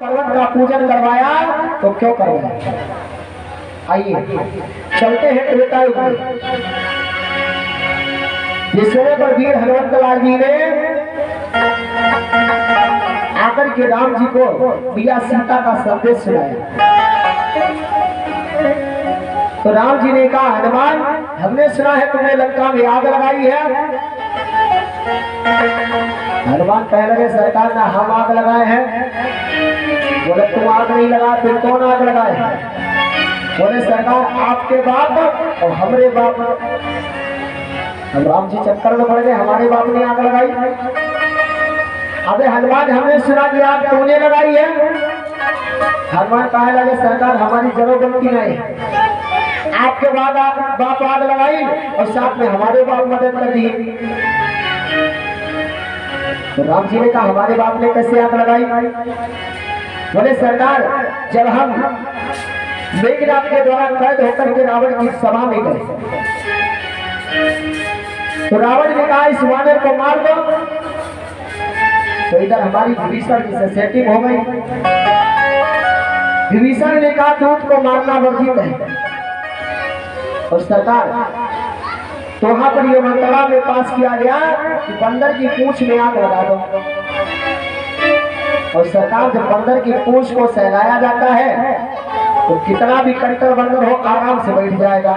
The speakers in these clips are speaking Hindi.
पर्वत का पूजन करवाया तो क्यों करवाया। आइए चलते हैं त्रेता युग में, जिसमें पर वीर हनुमंत लाल जी ने आकर के राम जी को पिया सीता का संदेश सुनाया। तो राम जी ने कहा, हनुमान हमने सुना है तुमने लंका में आग लगाई है। हनुमान कह लगे, सरकार ना हम आग लगाए हैं। बोले तुम आग नहीं लगा, फिर कौन आग लगाए? बोले सरकार आपके बाप और हमारे बाप। हम राम जी चक्कर में पड़ गए, हमारे बाप ने आग लगाई। अबे हनुमान हमने सुना कि आग तुमने लगाई है। हनुमान कहे लगे, सरकार हमारी जरूर गलती नहीं, आपके बाद बाप आग लगाई और साथ में हमारे बाप मदद कर दी। तो राम जी ने कहा, हमारे बाप ने कैसे आग लगाई? बोले सरकार जब हम मेघनाथ के द्वारा कैद होकर के रावण की सभा में गए तो रावण ने कहा इस वानर को मार दो। तो इधर हमारी विभीषण की से सेटिंग हो गई। विभीषण ने कहा दूत को मारना वर्जित है। और सरकार तो वहां पर यह मंत्रणा में पास किया गया कि बंदर की पूंछ में आग लगा दो। और सरकार जब बंदर की पूंछ को सहलाया जाता है तो कितना भी कट्टर बंदर हो आराम से बैठ जाएगा।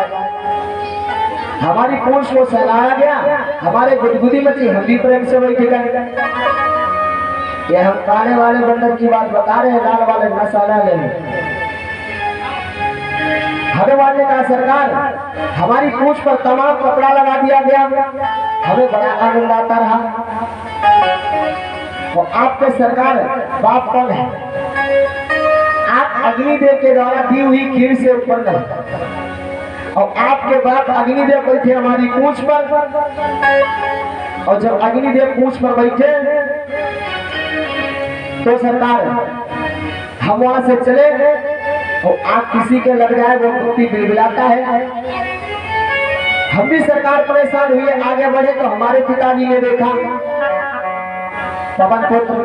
हमारी पूंछ को सहलाया गया, हमारे गुदगुदी मची, हम भी प्रेम से बैठ गए। ये हम काले वाले बंदर की बात बता रहे हैं, लाल वाले मसाला ले। हनुमान ने कहा, सरकार हमारी पूंछ पर तमाम कपड़ा लगा दिया गया, हमें बड़ा आनंद आता रहा। और आपके सरकार बाप कौन है? आप अग्निदेव के द्वारा दी हुई खीर से उत्पन्न है और आपके बाप अग्निदेव बैठे हमारी पूंछ पर। और जब अग्निदेव पूंछ पर बैठे तो सरकार हम वहां से चले और आग किसी के लग जाए वो कुत्ती बिलबिलाता है। हम भी सरकार परेशान हुए, आगे बढ़े तो हमारे पिताजी ने देखा पवन पुत्र,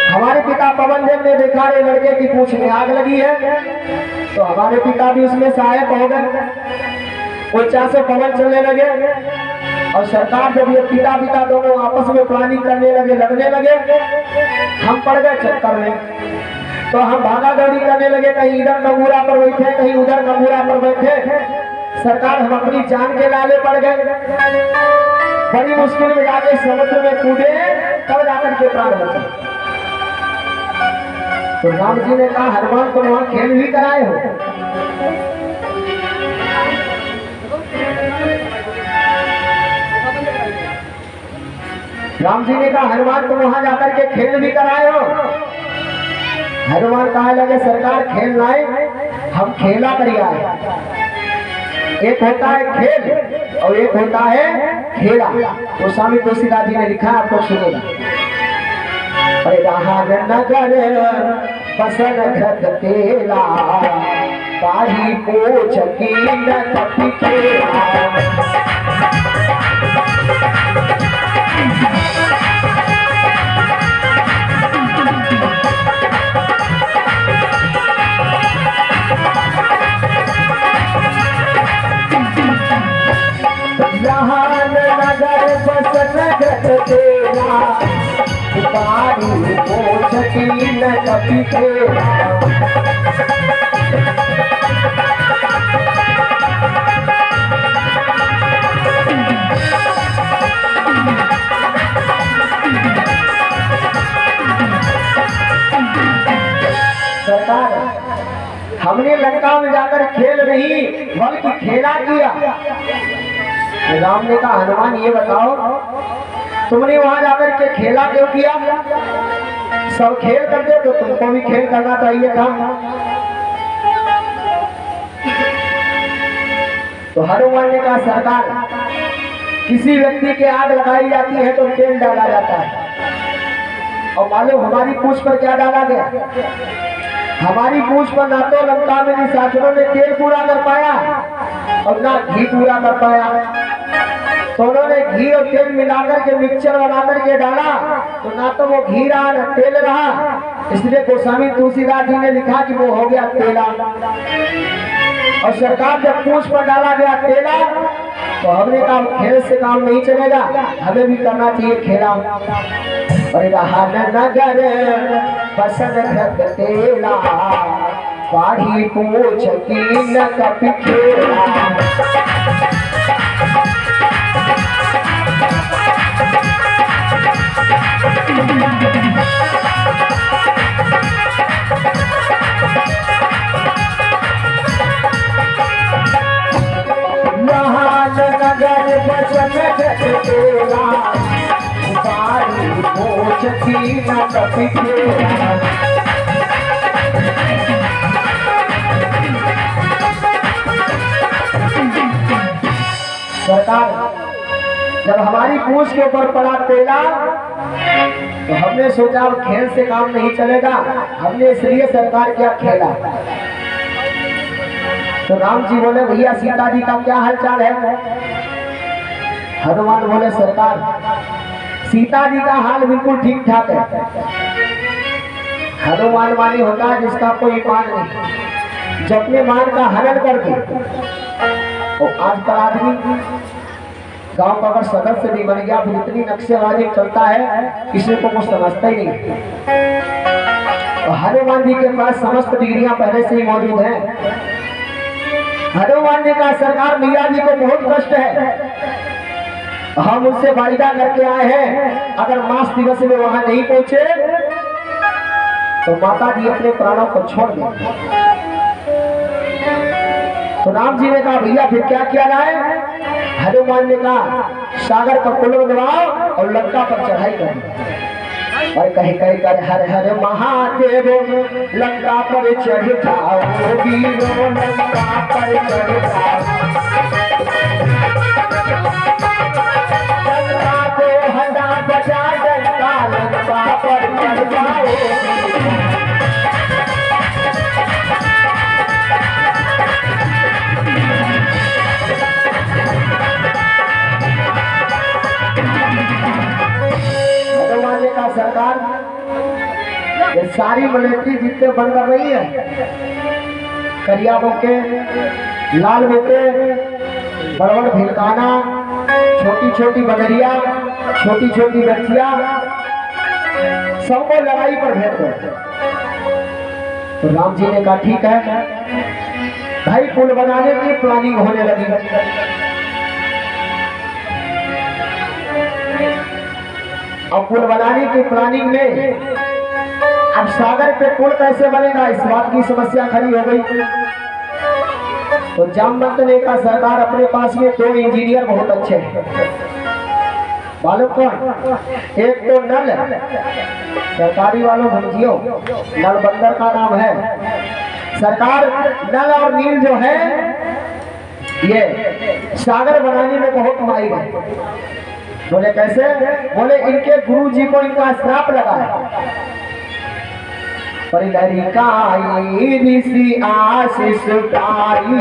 हमारे पिता पवन देव ने देखा रे लड़के की पूंछ में आग लगी है। तो हमारे पिता भी उसमें सहायक हो गए, ऊंचा से पवन चलने लगे। और सरकार जब ये पिता पिता दोनों आपस में प्लानिंग करने लगे, लगने लगे, हम पड़ गए चक्कर में। तो हम भागा दौड़ी करने लगे, कहीं इधर नंगूरा पर बैठे, कहीं उधर नंगूरा पर बैठे। सरकार हम अपनी जान के लाले पड़ गए। बड़ी मुश्किल में जाके समुद्र में कूदे, तब जाकर के प्राण बचे। तो राम जी ने कहा, हनुमान को वहां खेल भी कराए हो? राम जी ने कहा, हनुमान को वहां जाकर के खेल भी कराए हो? हनुमान कहा लगे, सरकार खेल लाए, हम खेला करिए आए। एक होता है खेल और एक होता है खेला। तो स्वामी तुलसीदास जी ने लिखा, आपको सुनेगा। अरे रहा नगर बसन घट तेला, पाही पोछ की न तपी खेला। नगर बसन घट तेला, पाही पोछ की न तपी खेला। सरकार हमने लंका में जाकर खेल नहीं बल्कि खेला किया। राम ने कहा, हनुमान ये बताओ तुमने वहां जाकर के खेला क्यों किया? सब खेल करते तो तुमको भी खेल करना चाहिए था। तो हनुमान ने कहा, सरकार किसी व्यक्ति के आग लगाई जाती है तो तेल डाला जाता है। और मालूम हमारी पूंछ पर क्या डाला गया? हमारी पूंछ पर ना तो लंका में निशाचरों ने तेल पूरा कर पाया और ना घी पूरा कर पाया। तो उन्होंने घी और तेल मिलाकर के मिक्सचर बनाकर के डाला तो ना तो वो घी रहा न तेल रहा। इसलिए गोस्वामी तुलसीदास जी ने लिखा कि वो हो गया तेला। और सरकार जब पूंछ पर डाला गया तेला तो हमने कहा खेल से काम नहीं चलेगा, हमें भी करना चाहिए खेला। और रहा नगर बसन तेला पाढ़ी पूछ की न कपी खेला। नगर बसन तेला पाढ़ी पूछ की न कपी खेला। सरकार जब हमारी पूंछ के ऊपर पड़ा तेला तो हमने सोचा अब खेल से काम नहीं चलेगा, हमने इसलिए सरकार क्या खेला। तो राम जी बोले भैया सीता जी का क्या हालचाल है। हनुमान बोले सरकार सीता जी का हाल बिल्कुल ठीक ठाक है। हनुमान वाली होता है जिसका कोई ईमान नहीं, जो अपने मान का हनन कर दे। और आजकल आदमी गांव का अगर सदस्य भी बन गया फिर इतनी नक्शेबाजी चलता है किसी को कुछ समझता ही नहीं। तो हनुमान जी के पास समस्त डिग्रियां पहले से ही मौजूद हैं। हनुमान जी का सरकार मैया जी को बहुत कष्ट है, हम उससे वायदा करके आए हैं अगर मास दिवस में वहां नहीं पहुंचे तो माता जी अपने प्राणों को छोड़ दें। तो राम जी ने कहा भैया फिर क्या किया जाए। हनुमान ने कहा सागर का पुल बनवाओ और लंका पर चढ़ाई करो। और कहीं कहीं कर हर हर महादेव लंका पर चढ़ जाओ, वीरों लंका पर चढ़ जाओ। लंका को हटा बजा डंका लंका पर चढ़ जाओ। सरकार ये सारी मिलिट्री जितने बन कर रही है, करिया बोके, लाल बोके, बड़बड़ भिलकाना, छोटी छोटी बदरिया, छोटी छोटी बच्चिया, सबको लड़ाई पर भेज दो। तो राम जी ने कहा ठीक है भाई, पुल बनाने की प्लानिंग होने लगी। अब पुल बनाने की प्लानिंग में अब सागर पे पुल कैसे बनेगा इस बात की समस्या खड़ी हो गई। तो जामवंत ने कहा सरकार अपने पास में 2 इंजीनियर बहुत अच्छे हैं। मालूम कौन? एक तो नल, सरकारी वालों समझियो नल बंदर का नाम है। सरकार नल और नील जो है ये सागर बनाने में बहुत माहिर है। बोले कैसे? बोले इनके गुरु जी को इनका श्राप लगा है। परिलरिकाई ऋषि आशीष पाई,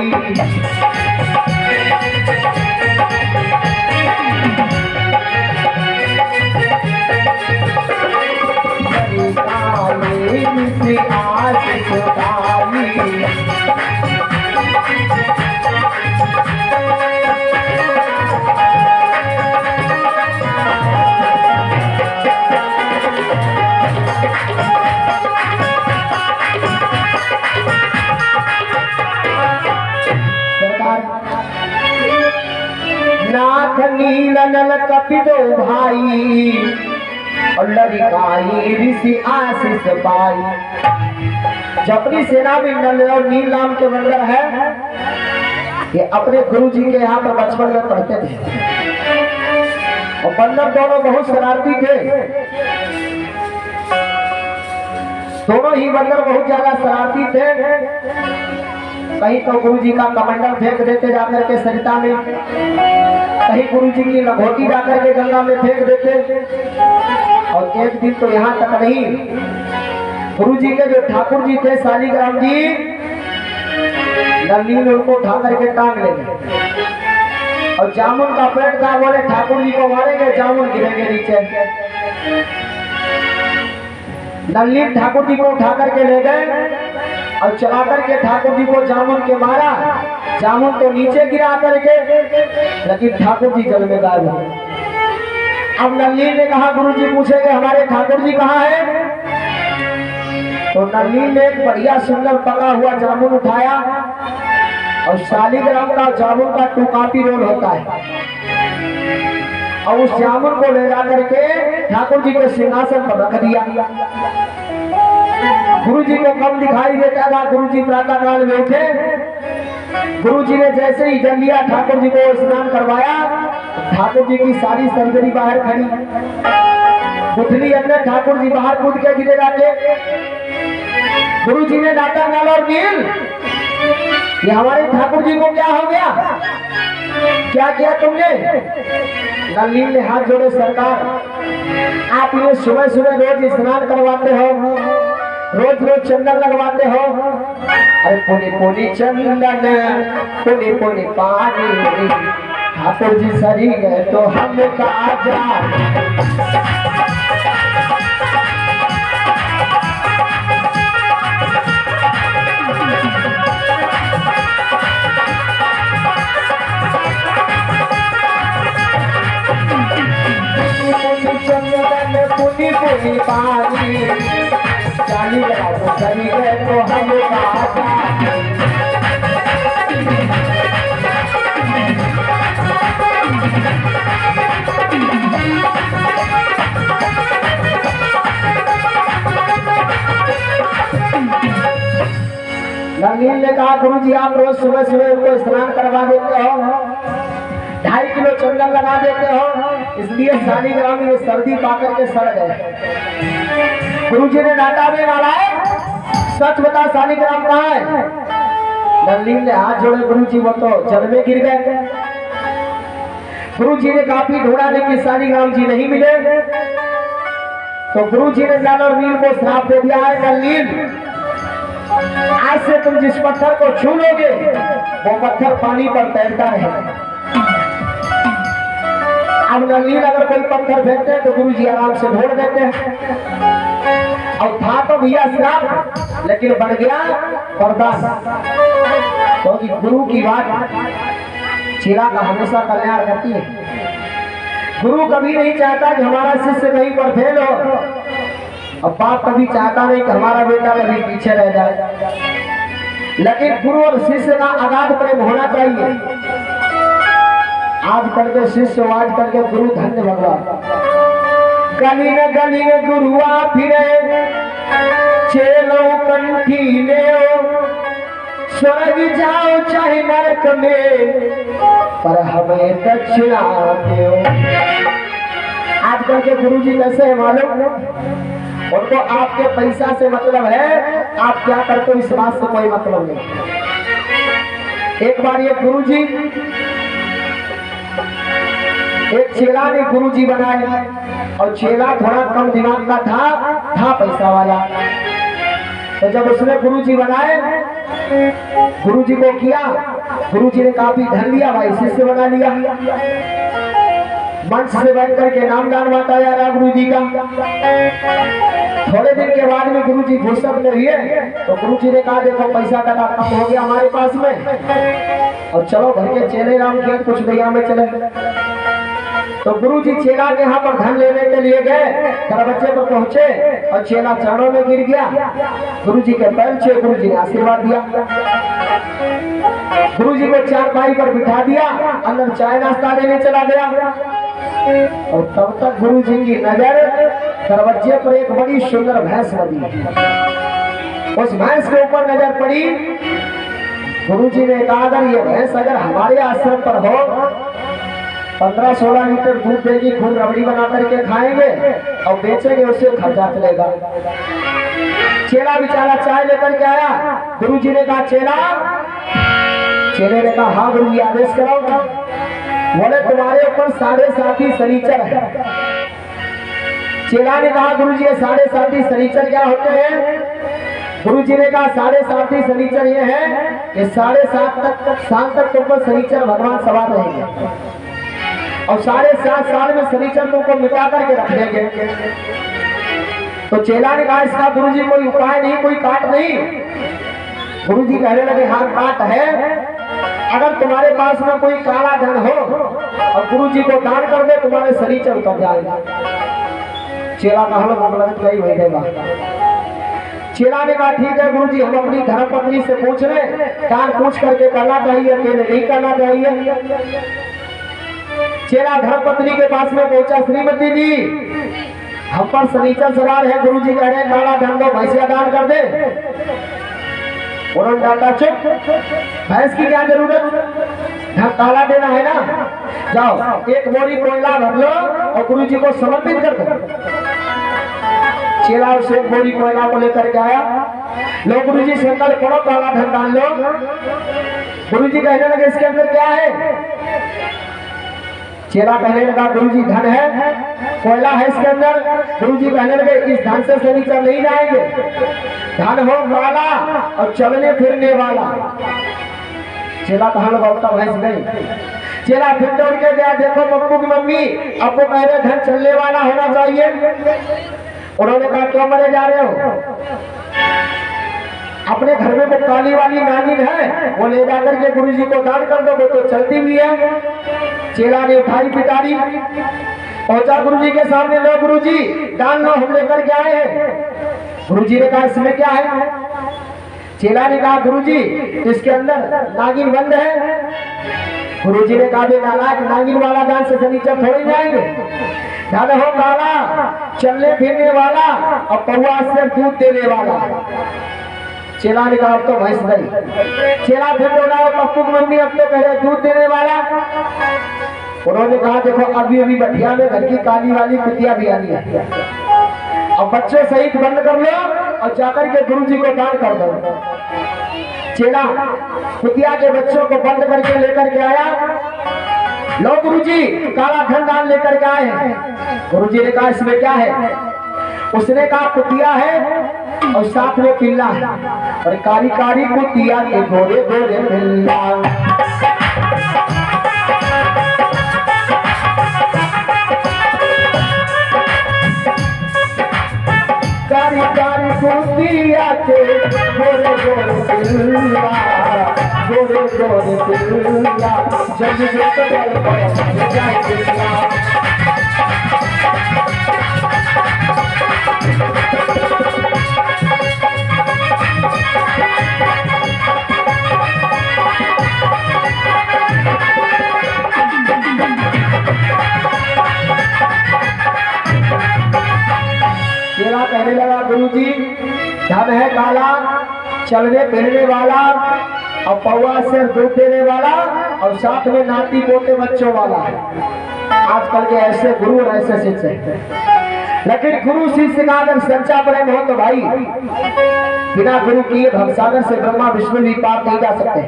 ऋषि आशीष पाई। नाथ नील नल कपिदो भाई और लड़िकाई ऋषि आशीष पाई। जो अपनी सेना में नल और नील नाम के बंदर है, ये अपने गुरु जी के यहाँ पर बचपन में पढ़ते थे। और बंदर दोनों बहुत शरारती थे, दोनों ही बंदर बहुत ज्यादा शरारती थे। कहीं तो गुरु जी का कमंडल फेंक देते जाकर के सरिता में, कहीं गुरु जी की लंगोटी जाकर के गंगा में फेंक देते। और एक दिन तो यहाँ तक नहीं, गुरु जी के जो ठाकुर जी थे शालिग्राम जी, नंदी ने उनको उठा करके टांग ले गए। और जामुन का पेड़ था, बोले ठाकुर जी को मारेंगे, जामुन गिरेंगे नीचे। नलिन ठाकुर जी को उठा करके ले गए और चला करके ठाकुर जी को जामुन के मारा। जामुन तो नीचे गिरा करके, लेकिन ठाकुर जी जल में गायब हो। अब नलिन ने कहा गुरु जी पूछेंगे हमारे ठाकुर जी कहाँ है? तो नलिन ने एक बढ़िया सुंदर पका हुआ जामुन उठाया और शालिग्राम का जामुन का 2 कॉपी रोल होता है, और उस जामुन को ले जा करके ठाकुर जी के सिंहासन पर रख दिया। गुरु जी को कम दिखाई देता था। गुरु जी प्रातः काल में उठे, गुरु जी ने जैसे ही जल लिया, ठाकुर जी को स्नान करवाया। ठाकुर जी की सारी सर्जरी बाहर खड़ी, गुठली अंदर, ठाकुर जी बाहर कूद के गिरे जाके। गुरु जी ने डांटा, नल और नील, ये हमारे ठाकुर जी को क्या हो गया, क्या किया तुमने? नलिन ने हाथ जोड़े, सरकार आप इन्हें सुबह सुबह रोज स्नान करवाते हो, रोज रोज चंदन लगवाते हो। अरे पुनी पुनी चंदन, पुनी पुनी पानी, ठाकुर जी सरी गए तो हम कहा जा। पुनी पुनी पानी, चाली तो सरी गए तो हम कहा जा। नलिन ने कहा गुरु जी आप रोज सुबह सुबह उनको स्नान करवा देते हो, 2.5 किलो चंदन लगा देते हो, इसलिए शालिग्राम ये सर्दी पाकर के सड़ गए। गुरु जी ने डांटा, में डाला है, सच बता शालिग्राम कहाँ है? नलिन ने हाथ जोड़े, गुरु जी वो तो जल में गिर गए। गुरु जी ने काफी ढूंढा लेकिन शालिग्राम जी नहीं मिले। तो गुरु जी ने नल और नील को श्राप दे दिया है, नलिन आज से तुम जिस पत्थर को छू लोगे वो पत्थर पानी पर तैरता रहेगा। अब नलिन अगर कोई पत्थर फेंकते हैं तो गुरु जी आराम से ढोड़ देते हैं। और था तो भैया श्राप, लेकिन बन गया वरदान, क्योंकि गुरु की बात चेला का हमेशा कल्याण करती है। गुरु कभी नहीं चाहता कि हमारा शिष्य कहीं पर फेल हो, और बाप कभी चाहता नहीं कि हमारा बेटा कभी पीछे रह जाए। लेकिन गुरु और शिष्य का अगाध प्रेम होना चाहिए। आजकल के शिष्य, आजकल के गुरु, धन्य भगवान। गली न गुरुआ फिरे, चेलो कंठी ले, स्वर्ग जाओ चाहे नरक में, पर हमें दक्षिणा दो। आजकल के गुरु जी कैसे है मालूम? उनको आपके पैसा से मतलब है, आप क्या करते हो इस बात से कोई मतलब नहीं। एक बार ये गुरु जी, एक चेला ने गुरु जी बनाए, और चेला थोड़ा कम दिमाग का था पैसा वाला। तो जब उसने गुरु जी बनाए, गुरु जी को किया, गुरु जी ने काफी धन लिया, भाई शिष्य बना लिया। मंच से बैठ करके नामदान बांटा जा रहा गुरु जी का। थोड़े दिन के बाद में गुरु जी फुर्सत में हुए, तो गुरु जी ने कहा देखो पैसा टका कम हो गया हमारे पास में, और चलो घर के चेले राम के कुछ दैया में चले। तो गुरु जी चेला के यहाँ पर धन लेने के लिए गए, दरवाजे पर पहुंचे और चेला चरणों में गिर गया। गुरु जी के पैर छुए, गुरु जी ने आशीर्वाद दिया। गुरु जी को चारपाई पर बिठा दिया, अंदर चाय नाश्ता लेने चला गया। और तब तक गुरु जी की नजर दरवाजे पर एक बड़ी सुंदर भैंस लगी। उस भैंस के ऊपर नजर पड़ी। गुरु जी ने कहा अगर ये भैंस अगर हमारे आश्रम पर हो, 15-16 लीटर दूध देगी, खूब रबड़ी बना करके खाएंगे और बेचेंगे, उससे खर्चा चलेगा। चेला बेचारा चाय लेकर के आया। गुरु जी ने कहा चेले ने कहा हाँ गुरु जी आदेश कराओ। बोले तुम्हारे ऊपर 7.5 शनीचर है। चेला ने कहा गुरु जी 7.5 शनीचर क्या होते हैं? गुरु जी ने कहा 7.5 शनीचर ये है कि 7.5 तक साल तक तुम पर शनीचर भगवान सवार रहेंगे, और 7.5 साल में शनीचर तुमको मिटा करके रख देंगे। तो चेला ने कहा इसका गुरुजी कोई उपाय नहीं, कोई काट नहीं। गुरुजी कहने लगे हाँ काट है, अगर तुम्हारे पास में कोई काला धन हो और गुरुजी को दान कर दे तुम्हारे शरीर से उतर जाएगा। चेला का हम वही देगा। चेला ने कहा ठीक है गुरुजी, हम अपनी धर्मपत्नी से पूछ ले, दान पूछ करके करना चाहिए, अकेले नहीं करना चाहिए। चेला धर्मपत्नी के पास में पहुंचा, श्रीमती जी हम पर शनिचर सवार है, गुरुजी कह रहे हैं काला धन दो, भैंसिया दान कर दे। उन्होंने डांटा चुप, भैंस की क्या जरूरत, धन काला देना है ना, जाओ एक बोरी कोयला भर लो और गुरुजी को समर्पित कर दो। चेला उसे एक बोरी कोयला को लेकर के आया, लो गुरुजी संकल्प करो काला धन डाल लो। गुरुजी कहने लगे इसके अंदर क्या है। चेला कहने लगा गुरुजी धन है, कोयला है इसके अंदर। गुरुजी कहने लगे इस धन से शनिचर नहीं जाएंगे, धन हो वाला और चलने फिरने वाला। चेला कहा लगा भैंस गई। चेला फिर दौड़ के गया, देखो पप्पू की मम्मी आपको कह रहे धन चलने वाला होना चाहिए। उन्होंने कहा क्यों मरे जा रहे हो, अपने घर में वो काली वाली नागिन है, वो ले जाकर के गुरुजी को दान कर दो, वो तो चलती भी है। चेला ने उठाई पिटारी, पहुंचा गुरुजी के सामने, लो गुरुजी दान लो, हम लेकर के आए हैं। गुरुजी ने कहा इसमें क्या है। चेला ने कहा गुरुजी इसके अंदर नागिन बंद है। गुरुजी ने कहा नालायक, नागिन वाला दान से शनिचर थोड़ी जाएंगे, धन हो काला, चलने फिरने वाला और पौआ से दूध देने वाला। चेला ने कहा अब तो भैंस गई। चेला फिर बोला पप्पू की मम्मी अब तो कह रहे दूध देने वाला। उन्होंने कहा देखो अभी अभी बठिया में घर की काली वाली कुतिया भी आई है, अब बच्चे सहित बंद कर लो और जाकर के गुरुजी को दान कर दो। चेला कुतिया के बच्चों को बंद करके लेकर के आया, लो गुरुजी काला धन दान लेकर के आए हैं। गुरुजी ने कहा इसमें क्या है। उसने कहा कुतिया है और साथ में पिल्ला है, और कारी कारी कुतिया के गोरे गोरे पिल्ला। कारी कारी कुतिया के गोरे गोरे पिल्ला, गोरे गोरे पिल्ला, जब जाए पिल्ला। चेला कहने लगा गुरुजी धन है काला, चलने फिरने वाला और पौआ से दूध देने वाला और साथ में नाती पोते बच्चों वाला। आजकल के ऐसे गुरु और ऐसे शिष्य हैं, लेकिन गुरु शिष्य का अगर सच्चा प्रेम हो तो भाई बिना गुरु किए भवसागर से ब्रह्मा विष्णु भी पार नहीं जा सकते,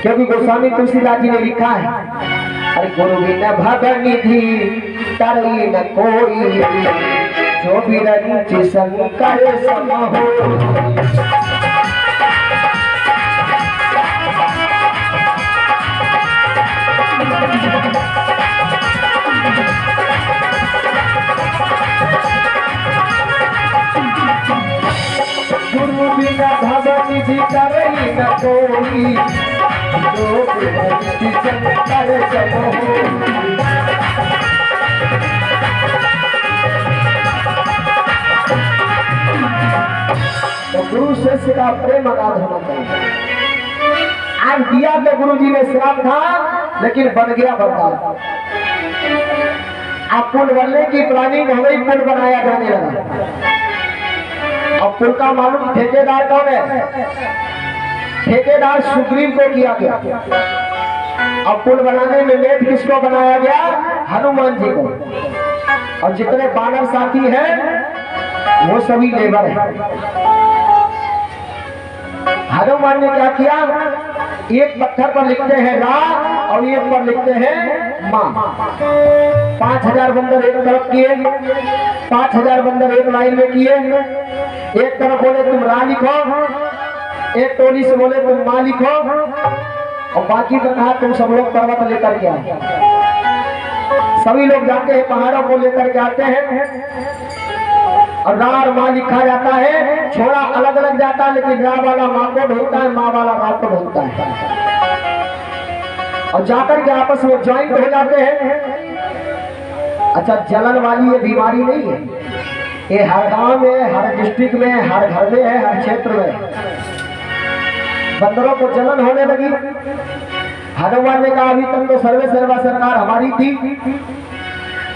क्योंकि गोस्वामी तुलसीदास जी ने लिखा है अरे गुरु बिना भगन निधि तरई न कोई, जो भी रंच शंकर सम हो। गुरु बिना भगन निधि तरई न कोई, जो भी रंच शंकर सम हो। तो गुरु शिष्य का प्रेम अगाध होना चाहिए। आज दिया तो गुरु जी ने श्राप था, लेकिन बन गया बरदान। अब पुल बनने की प्लानिंग हो गई, पुल बनाया जाने लगा। अब पुल का मालूम ठेकेदार कौन है? ठेकेदार सुग्रीव को किया गया। अब पुल बनाने में मेट किसको बनाया गया? हनुमान जी को। और जितने बानर साथी हैं वो सभी लेबर हैं। हनुमान ने क्या किया? एक पत्थर पर लिखते हैं रा और एक पर लिखते हैं माँ। 5000 बंदर एक तरफ किए, 5000 बंदर एक लाइन में किए। एक तरफ बोले तुम रा लिखो, एक टोली से बोले तुम माँ लिखो, और बाकी का कहा तुम सब लोग पर्वत लेकर के आओ। सभी लोग जाते हैं, पहाड़ों को लेकर के आते हैं और रा और माँ लिखा जाता है। छोड़ा अलग अलग जाता है, लेकिन रा वाला माँ को ढूंढता है, माँ वाला रा को ढूंढता है और जाकर के आपस में ज्वाइंट हो जाते हैं। अच्छा, जलन वाली ये बीमारी नहीं है, ये हर गांव में, हर डिस्ट्रिक्ट में, हर घर में है, हर क्षेत्र में। बंदरों को जलन होने लगी। हनुमान ने कहा अभी तक तो सर्वे सर्वा सरकार हमारी थी,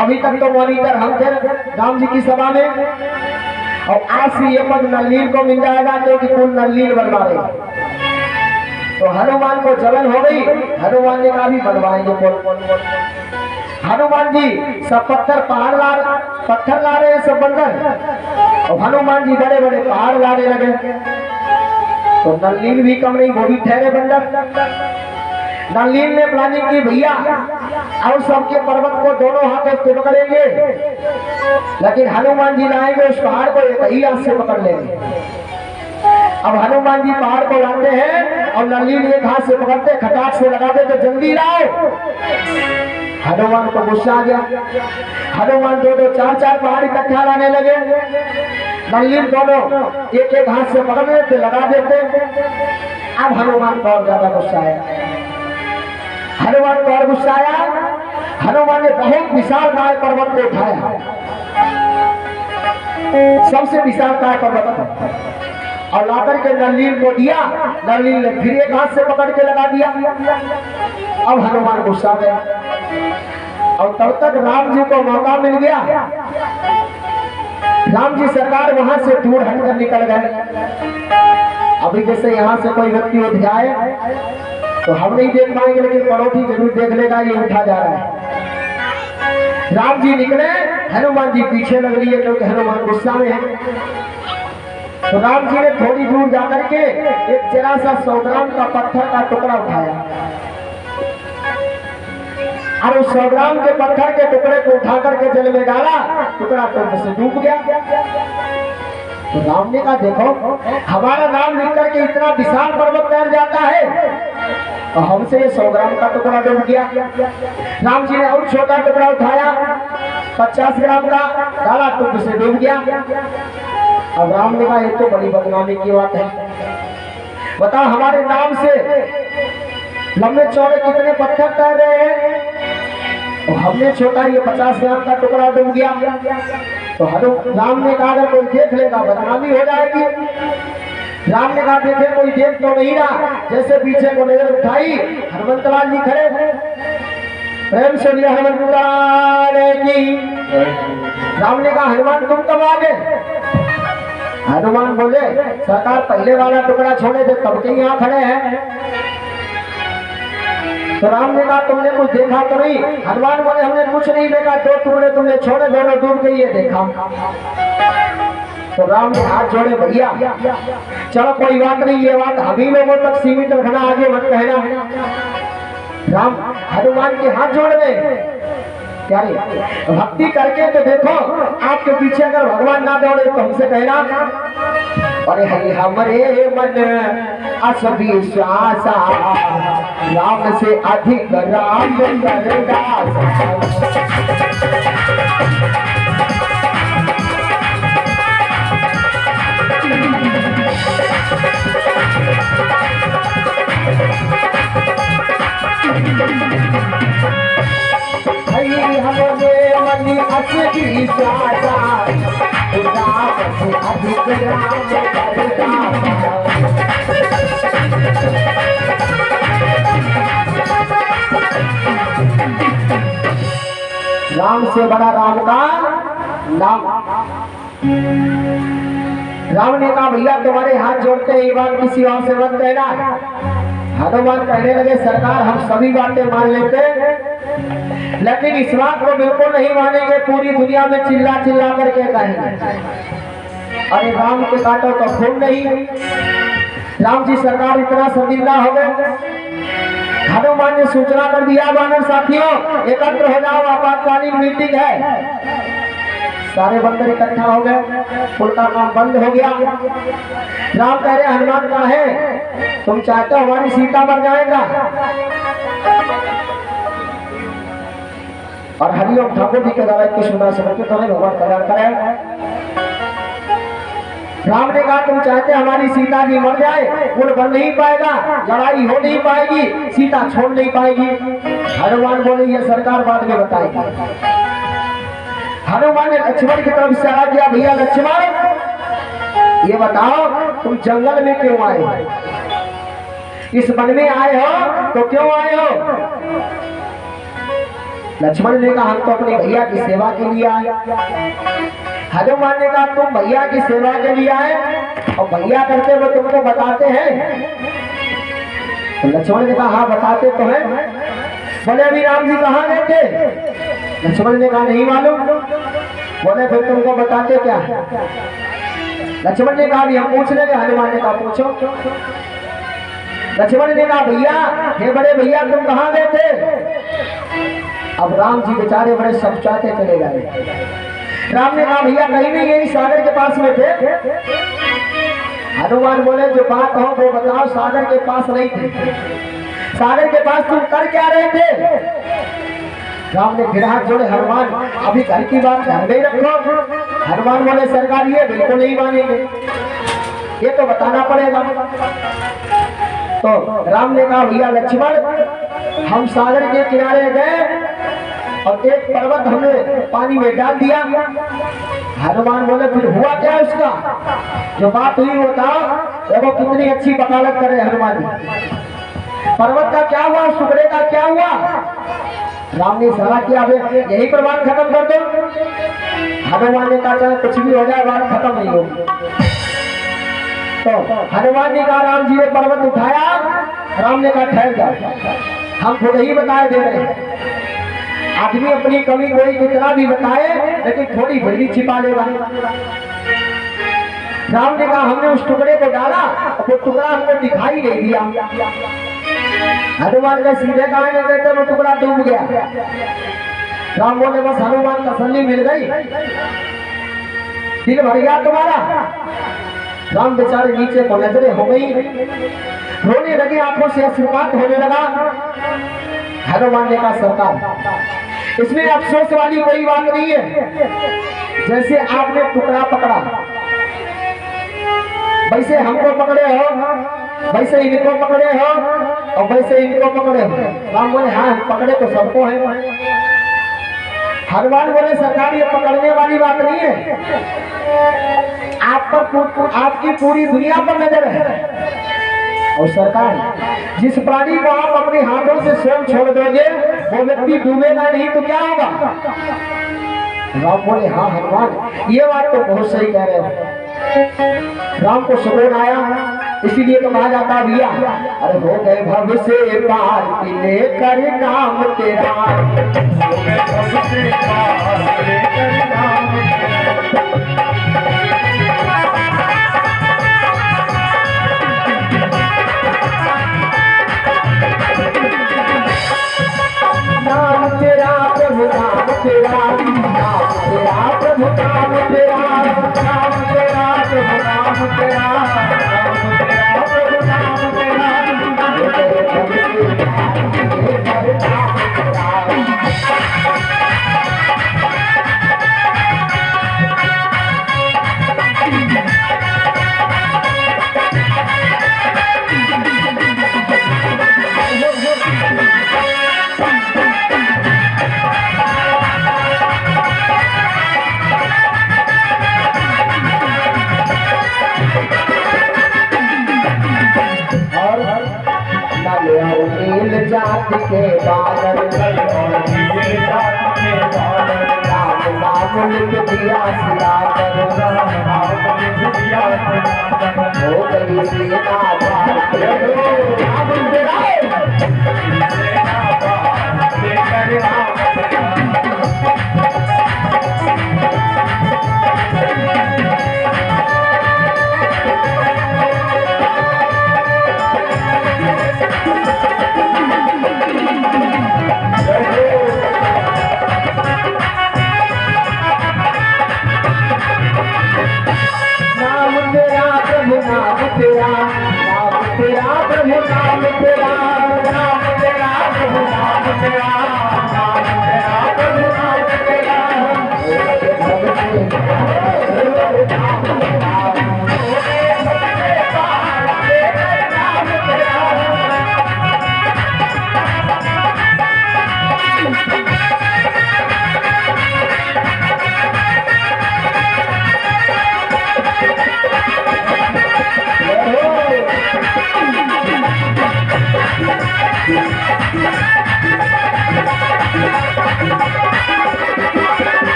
अभी तक तो मॉनिटर हम थे राम जी की सभा में, और आज से ये पद नल्लील को मिल जाएगा क्योंकि कुल नल्लील बनवा रहे। तो हनुमान को जलन हो गई। हनुमान ने कहा भी बनवाएंगे। हनुमान जी सब पत्थर ला रहे हैं सब बंदर, और हनुमान जी बड़े बड़े पहाड़ लाने लगे। तो नल्लील भी कम नहीं, वो भी ठहरे बंदर। नल्लील ने प्लानिंग की भैया और सबके पर्वत को दोनों हाथों से पकड़ेंगे, लेकिन हनुमान जी लाएंगे उस पहाड़ को एक ही हाथ से पकड़ लेंगे। अब हनुमान जी पहाड़ को लाते हैं और नल्लील एक हाथ से पकड़ते, खटाक से लगाते तो जल्दी लाओ। हनुमान को गुस्सा आ गया। हनुमान दो चार पहाड़ इकट्ठा लाने लगे। नल्लील दोनों एक एक हाथ से पकड़ लेते, लगा देते। अब हनुमान को और ज्यादा गुस्सा आया। हनुमान को और गुस्सा आया। हनुमान ने बहुत विशाल काय पर्वत को उठाया, सबसे विशाल काय पर्वत, और लाकर के नल्लील को दिया। नल्लील ने फिर एक हाथ से पकड़ के लगा दिया। अब हनुमान गुस्सा गया और तब तक राम जी को मौका मिल गया। राम जी सरकार वहां से दूर हटकर निकल गए। अभी जैसे यहाँ से कोई व्यक्ति उठ जाए तो हम नहीं देख पाएंगे, लेकिन पड़ोसी जरूर देख लेगा ये उठा जा रहा है। राम जी निकले, हनुमान जी पीछे लग रही है क्योंकि हनुमान गुस्सा में है। तो राम जी ने थोड़ी दूर जाकर के एक जरा सा 100 ग्राम का पत्थर का टुकड़ा उठाया और उस 100 ग्राम के पत्थर के टुकड़े को उठा करके जल में डाला। टुकड़ा तो से डूब गया। तो राम ने कहा देखो, हमारा नाम लिख करके इतना विशाल पर्वत तैर जाता है और हमसे ये 100 ग्राम का टुकड़ा डूब गया। राम जी ने और छोटा टुकड़ा उठाया, 50 ग्राम का डाला, टुकड़े से डूब गया। अब राम ने कहा ये तो बड़ी बदनामी की बात है। बताओ हमारे नाम से लंबे चौड़े कितने पत्थर तैर रहे हैं, और हमने छोटा ये 50 ग्राम का टुकड़ा डूब गया। तो राम ने कहा अगर कोई देख लेगा बदनामी हो जाएगी। राम ने कहा देखे कोई देख तो नहीं रहा। जैसे पीछे को नजर उठाई, हनुमंतलाल जी खड़े। प्रेम से लिया हनुमंतलाल की। राम ने कहा हनुमान तुम कब आ गए? हनुमान बोले सरकार पहले वाला टुकड़ा छोड़े थे तब के यहाँ खड़े हैं। तो राम ने कहा तुमने कुछ देखा तो नहीं? हनुमान बोले हमने कुछ नहीं देखा, 2 टुकड़े तुमने छोड़े, दोनों डूब गई है देखा। तो राम ने हाथ जोड़े भैया चलो कोई बात नहीं, ये बात अभी लोगों तक सीमित रखना, आगे मत कहना। राम हनुमान के हाथ जोड़ रहे क्या रे? भक्ति करके तो देखो, आपके पीछे अगर भगवान ना दौड़े तो हमसे कहना अरे हरि हमरे मन असभी श्वासा राम से अधिक राम करदास। हरि हमरे मन असभी श्वासा राम से अधिक राम करदास। राम से बड़ा राम का नाम। राम ने कहा भैया तुम्हारे हाथ जोड़ते हैं, ये बात किसी और से मत कहना। हनुमान कहने लगे सरकार हम सभी बातें मान लेते, लेकिन इस बात को बिल्कुल नहीं मानेंगे, पूरी दुनिया में चिल्ला चिल्ला करके कहेंगे अरे राम के काटो तो खून नहीं। राम जी सरकार इतना शर्मिंदा हो गए। हनुमान ने सूचना कर दिया वानर साथियों एकत्र हो जाओ, आपातकालीन मीटिंग है। सारे बंदर इकट्ठा हो गए, पुल का काम बंद हो गया। राम कह रहे हनुमान कहाँ है? तुम चाहते हो हमारी सीता मर जाएगा? और हरिओम ठाकुर जी के द्वारा इक्कीस सुंदर समर्पित होने भगवान कल्याण करें। राम ने कहा तुम चाहते हमारी सीता जी मर जाए, कुल बन नहीं पाएगा, लड़ाई हो नहीं पाएगी, सीता छोड़ नहीं पाएगी। हनुमान बोले ये सरकार बाद में बताएगी। हनुमान ने लक्ष्मण की तरफ इशारा किया, भैया लक्ष्मण ये बताओ तुम जंगल में क्यों आए हो, इस वन में आए हो तो क्यों आए हो? लक्ष्मण ने कहा हम तो अपने भैया की सेवा के लिए आए। हनुमान ने कहा तुम भैया की सेवा के लिए आए और भैया करते हुए तुमको बताते हैं? तो लक्ष्मण ने कहा हाँ बताते तो हैं। बोले अभी राम जी कहाँ गए थे? लक्ष्मण ने कहा नहीं मालूम। बोले फिर तुमको बताते क्या? लक्ष्मण ने कहा अभी हम पूछ लेंगे। हनुमान ने कहा पूछो। लक्ष्मण ने कहा भैया हे बड़े भैया तुम कहाँ गए थे? अब राम जी बेचारे बड़े समझाते चले गए। राम ने कहा भैया कहीं नहीं, यही सागर के पास में थे। हनुमान बोले जो बात हो वो बताओ, सागर के पास नहीं थे, सागर के पास तुम कर क्या रहे थे? राम ने फिर हाथ जोड़े, हनुमान अभी घर की बात घर में रखो। हनुमान बोले सरकार ये बिल्कुल नहीं मानेंगे, ये तो बताना पड़ेगा। तो राम ने कहा भैया लक्ष्मण हम सागर के किनारे गए और एक पर्वत हमने पानी में डाल दिया। हनुमान बोले फिर हुआ क्या उसका? जो बात हुई बताओ। देखो कितनी अच्छी वकालत करे हनुमान जी। पर्वत का क्या हुआ, टुकड़े का क्या हुआ? राम ने सलाह किया यही पर बात खत्म कर दो। हनुमान ने कहा चाहे कुछ भी हो जाए बात खत्म नहीं होगी। तो हनुमान ने कहा राम जी ने पर्वत उठाया। राम ने कहा ठहर जाओ, हम खुद ही बताए दे रहे हैं। आदमी अपनी कमी कोई कितना भी बताए लेकिन थोड़ी बड़ी छिपा लेगा। राम ने कहा हमने उस टुकड़े को डाला और वो टुकड़ा हमको दिखाई नहीं दिया। हनुमान का सीधे कहा नहीं कहते वो टुकड़ा डूब गया। राम बोले बस हनुमान तसल्ली मिल गई, दिल भर गया तुम्हारा। राम बेचारे नीचे को नजरें हो गई, रोने लगे, आंखों से अश्रुपात होने लगा। हनुमान ने कहा सरकार इसमें अफसोस वाली कोई बात नहीं है। जैसे आपने टुकड़ा पकड़ा वैसे हमको पकड़े हो, वैसे इनको पकड़े हो और वैसे इनको पकड़े हो। राम बोले हाँ पकड़े तो सबको है। हनुमान बोले सरकार ये पकड़ने वाली बात नहीं है, आप पर आपकी पूरी दुनिया पर नजर है। और सरकार जिस प्राणी को आप अपने हाथों से स्वयं छोड़ दोगे वो व्यक्ति डूबेगा नहीं तो क्या होगा? राम बोले हाँ हनुमान ये बात तो बहुत सही कह रहे हो। राम को सुकून आया, इसीलिए तो कहा जाता भैया अरे हो गए भव से पार लेकर नाम तेरा, हो गए भव से पार लेकर नाम तेरा, प्रभु नाम तेरा, नाम तेरा प्रभु नाम तेरा, नाम तेरा प्रभु नाम तेरा, नाम तेरा प्रभु नाम तेरा, जाति के बादल राम नाम लिख दिया सिलाकर, हो गई सीता तेरा, नाम तेरा प्रभु नाम तेरा, नाम तेरा प्रभु नाम तेरा, नाम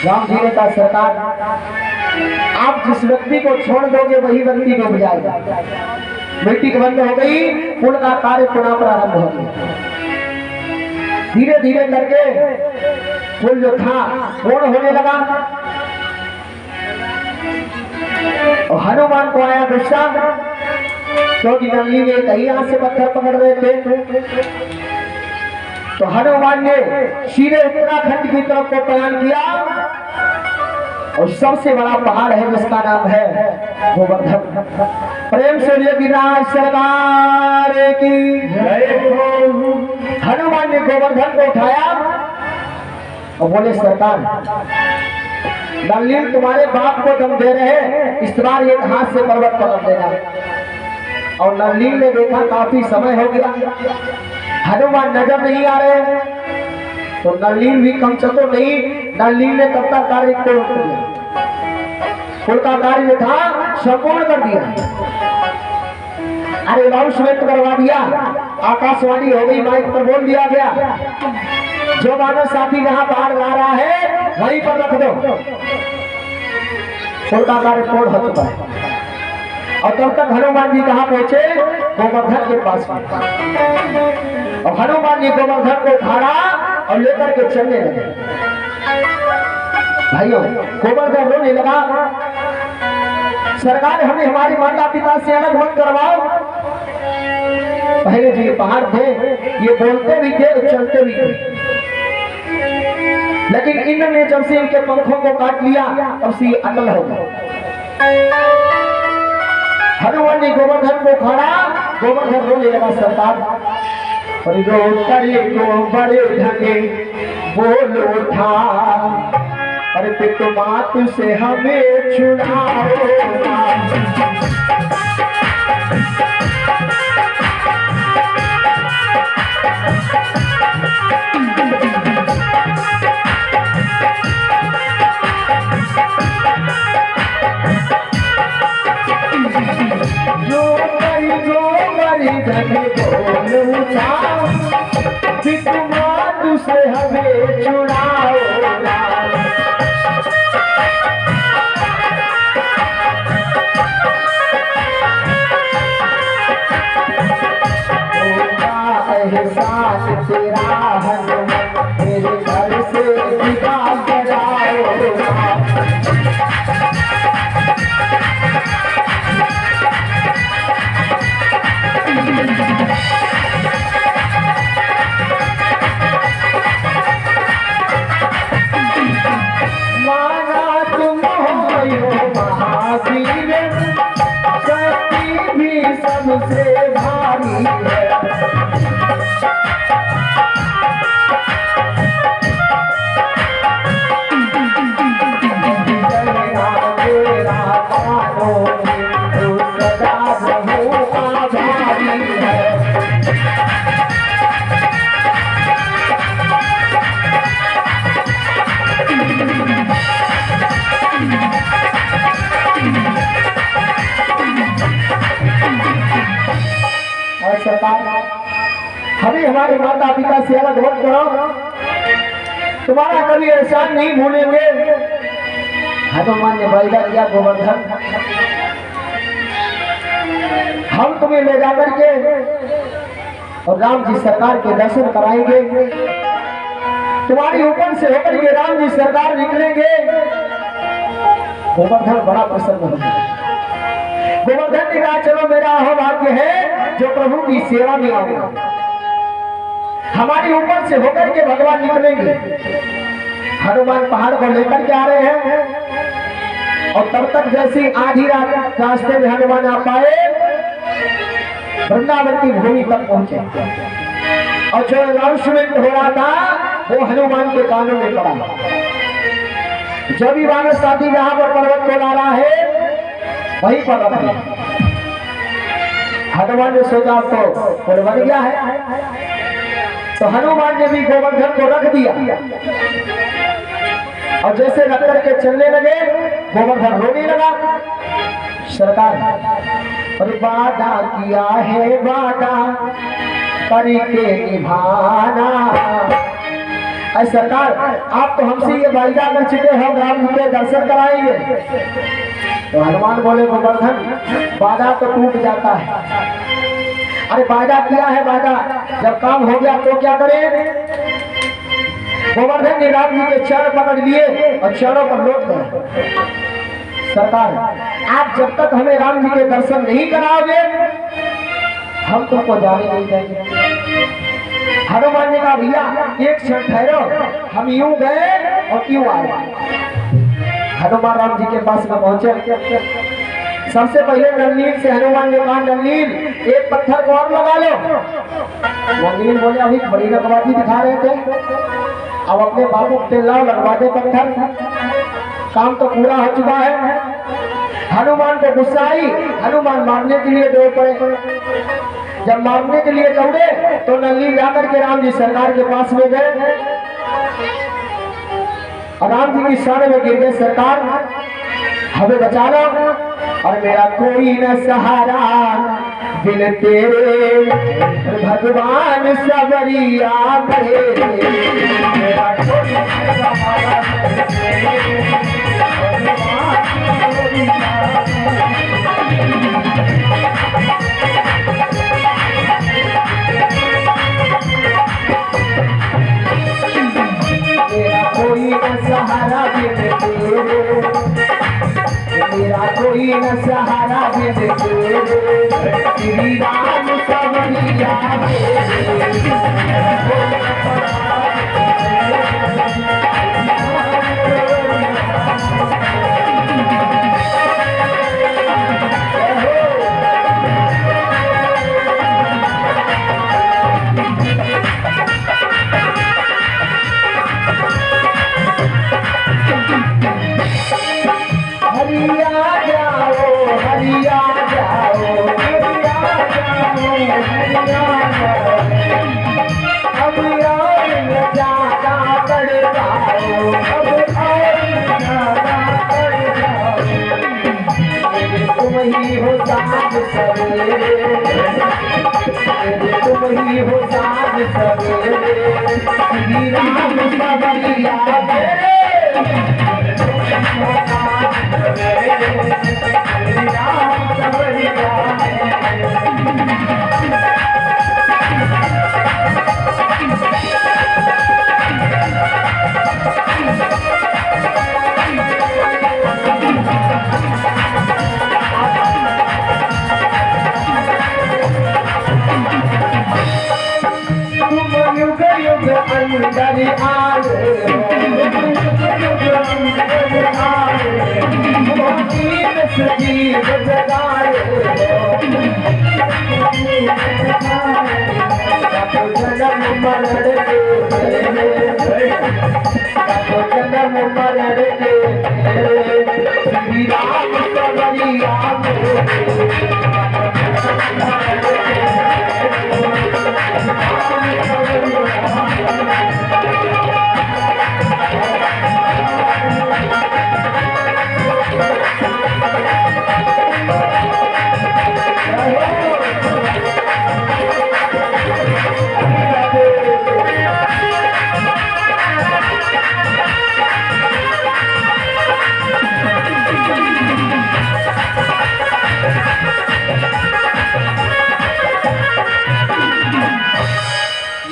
राम जी ने कहा सरकार, आप जिस व्यक्ति को छोड़ दोगे वही व्यक्ति डूब जाएगा। मीटिंग बंद हो गई, पुल का कार्य पुनः प्रारंभ हो गया। धीरे धीरे करके पुल जो था पूर्ण होने लगा और हनुमान को आया गुस्सा, क्योंकि नल्ली ने कई हाथ से पत्थर पकड़ रहे थे। तो हनुमान ने सीधे उत्तराखंड की तरफ को पलायन किया और सबसे बड़ा पहाड़ है जिसका नाम है गोवर्धन। प्रेम से गिरिराज सरकार की जय हो। हनुमान ने गोवर्धन को उठाया और बोले सरकार, नल्ली तुम्हारे बाप को दम दे रहे हैं, इस बार एक हाथ से पर्वत पकड़ देना। और नल्ली ने देखा काफी समय हो गया, हनुमान नजर नहीं आ रहे, तो नल्लीन भी कम चतुर नहीं। नल्लीन ने तब तक कार्य को रोक दिया, पुल का कार्य था संपूर्ण कर दिया। अरे अनाउंसमेंट करवा दिया, आकाशवाणी हो गई, माइक पर बोल दिया गया, जो मानव साथी जहां पहाड़ ला रहा है वहीं पर रख दो। पुल का कार्य पूर्ण हो चुका है। और तब तक हनुमान जी कहां पहुंचे? गोवर्धन के पास में। और हनुमान जी गोवर्धन को उठाड़ा और लेकर के चलने लगे। भाइयों, गोवर्धन रोने लगा, सरकार हमें हमारे माता पिता से अलग मत करवाओ। पहले जो ये पहाड़ थे ये बोलते भी थे और चलते भी थे, लेकिन इन्होंने जब से इनके पंखों को काट लिया तब से ये अटल हो गए। हनुमान जी गोवर्धन को खड़ा, गोवर्धन रोने लगा सरकार, और रो करे को बड़े ढके बोल उठा, अरे पित मात से हमें छुड़ाओ। से हमें छुड़ाओ। एहसास तेरा हनुमान मेरे घर से विदा कराओ। सबसे भारी है तेरा कानों में तो सदा रहो आभारी है। हमें हमारे माता पिता से अलग मत करो, तुम्हारा कभी एहसान नहीं भूलेंगे। हनुमान ने वायदा किया गोवर्धन, हम तुम्हें ले जाकर के और राम जी सरकार के दर्शन कराएंगे। तुम्हारी ऊपर से होकर के राम जी सरकार निकलेंगे। गोवर्धन बड़ा प्रसन्न हो गया। गोवर्धन ने कहा चलो मेरा अहोभाग्य है जो प्रभु की सेवा में आऊंगा। हमारे ऊपर से होकर के भगवान निकलेंगे। हनुमान पहाड़ को लेकर के आ रहे हैं और तब तक जैसी आधी रात रास्ते में हनुमान आ पाए, वृंदावन की भूमि तक पहुंचे और जो अनाउंसमेंट हो रहा था वो हनुमान के कानों में पड़ा। जो भी वानर साथी जहां पर पर्वत को ला रहा है वही पर रख दिया। हनुमान ने सोचा तो पुल बन गया है, तो हनुमान ने भी गोवर्धन को रख दिया और जैसे रख करके चलने लगे गोवर्धन रोने लगा। सरकार और वादा किया है वादा करके निभाना। अरे सरकार आप तो हमसे ये वायदा कर चुके हो राम जी के दर्शन कराएंगे। तो हनुमान बोले गोवर्धन वादा तो टूट जाता है। अरे वादा किया है वादा, जब काम हो गया तो क्या करें। गोवर्धन ने राम जी के चरण पकड़ लिए और चरणों पर लौट गए। सरकार आप जब तक हमें राम जी के दर्शन नहीं कराओगे हम तुमको जाने नहीं देंगे। हनुमान ने कहा भैया एक क्षण ठहरो, हम यूं गए और क्यों आए। हनुमान राम जी के पास में पहुंचे। सबसे पहले नंदनील से हनुमान ने कहा नंदनील एक पत्थर को और लगा लो। नंदनील बोले अभी बड़ी रखवाजी दिखा रहे थे, अब अपने बाबू के लाओ लगवा दे पत्थर, काम तो पूरा हो चुका है। हनुमान को गुस्सा आई, हनुमान मारने के लिए दौड़ पड़े। जब मारने के लिए दौड़े तो नंदनील जाकर के राम जी सरकार के पास में गए और राम जी की शरण में गिर गए। सरकार हमें बचा लो और मेरा कोई न सहारा बिन तेरे भगवान सबरिया मेरे। मेरा कोई न सहारा मेरा कोई न सहारा बिन तेरे श्री राम सबरिया तुम ही हो साज सवेरे श्री राम सबरिया श्री राम सबरिया। अंदर आए सजीव जगाए जन्म मरण जन्म मरण के श्री राम सबरिया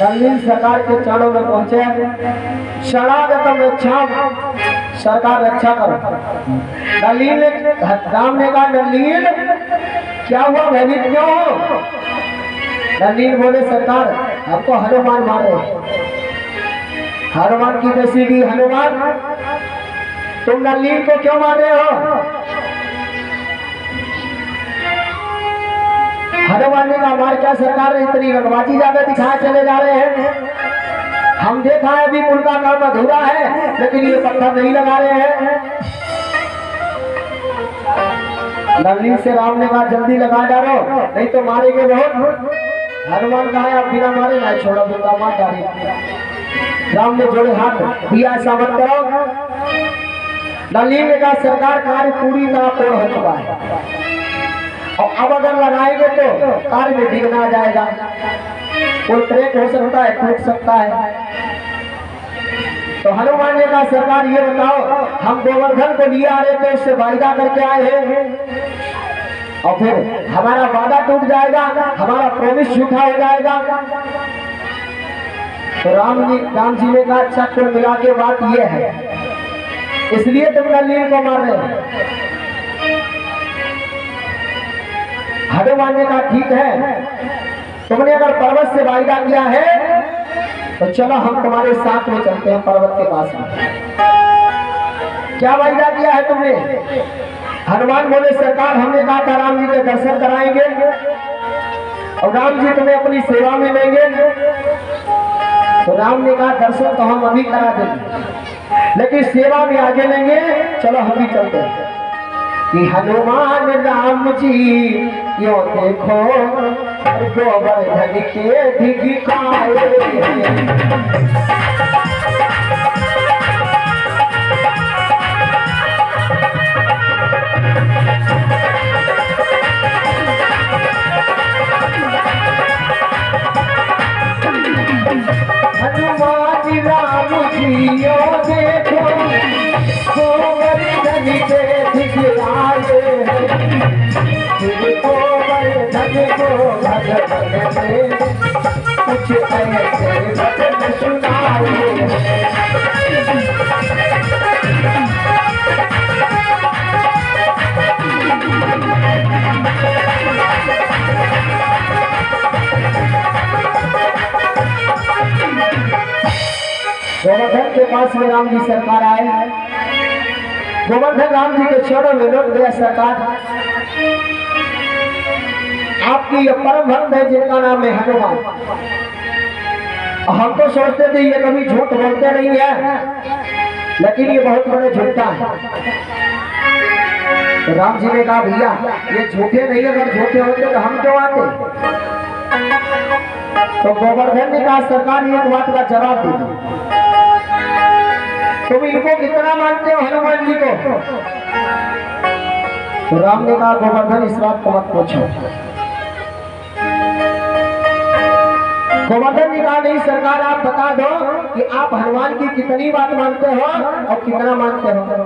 नंदनील सरकार के चरणों में पहुंचे। शरणागतम रक्षा सरकार रक्षा करो। नंदनील ने राम ने कहा नंदनील क्या हुआ भयभीत क्यों हो। नंदनील बोले सरकार हमको हनुमान मारे। हनुमान की जैसी भी हनुमान तुम नंदनील को क्यों मार रहे हो। हनुमान ने कहा हमारे क्या सरकार ने इतनी रंगबाजी ज्यादा दिखाए चले जा रहे हैं। हम देखा है अभी पुल का काम अधूरा है लेकिन ये पत्थर नहीं लगा रहे हैं। नली से राम ने कहा जल्दी लगा डालो नहीं तो मारेंगे बहुत। हनुमान कहा आप बिना मारे ना छोड़ा दूंगा, मार डाले। राम ने जोड़े हाथ दिया, ऐसा मत करो। नली ने कहा सरकार कार्य पूरी तरह पूर्ण हो चुका है और अब अगर लगाएंगे तो कार्य में विघ्न आ जाएगा, कोई ट्रैक हो सकता है, टूट सकता है। तो हनुमान ने कहा सरकार ये बताओ, हम गोवर्धन को लिए आ रहे थे, उससे वायदा करके आए हैं और फिर हमारा वादा टूट जाएगा, हमारा प्रॉमिस झूठा हो जाएगा। तो राम जी ने कहा अच्छा कुल मिला के बात ये है, इसलिए तुम नलीन को मार रहे हो। हनुमान ने कहा ठीक है, तुमने अगर पर्वत से वायदा किया है तो चलो हम तुम्हारे साथ में चलते हैं पर्वत के पास में। क्या वायदा किया है तुमने? हनुमान बोले सरकार हमने कहा था राम जी के दर्शन कराएंगे और राम जी तुम्हें अपनी सेवा में लेंगे। तो राम ने कहा दर्शन तो हम अभी करा देंगे लेकिन सेवा में आगे लेंगे, चलो हम भी चलते हैं। कि हनुमान राम जी क्यों देखो गोवर्धन के दिखाए, हनुमान राम जी देखो गोवर्धन के दिखाए, गोवर्धन को भगवान ने कुछ ऐसे भजन सुनाए। गोवर्धन के पास में राम जी सरकार आए। गोवर्धन राम जी के चरणों में लौट गया सरकार। आपकी ये परम भक्त है जिनका नाम है हनुमान। हम तो सोचते थे ये कभी झूठ बोलते नहीं है, लेकिन ये बहुत बड़े झूठा है। तो राम जी ने कहा भैया ये झूठे नहीं, अगर झूठे होते तो हम क्यों आते। तो गोवर्धन ने कहा सरकार एक बात का जवाब दीजिए, तुम इनको कितना मानते हो हनुमान जी को। तो राम ने कहा गोवर्धन इस बात को मत पूछो। गोवर्धन ने कहा नहीं सरकार आप बता दो कि आप हनुमान की कितनी बात मानते हो और कितना मानते हो।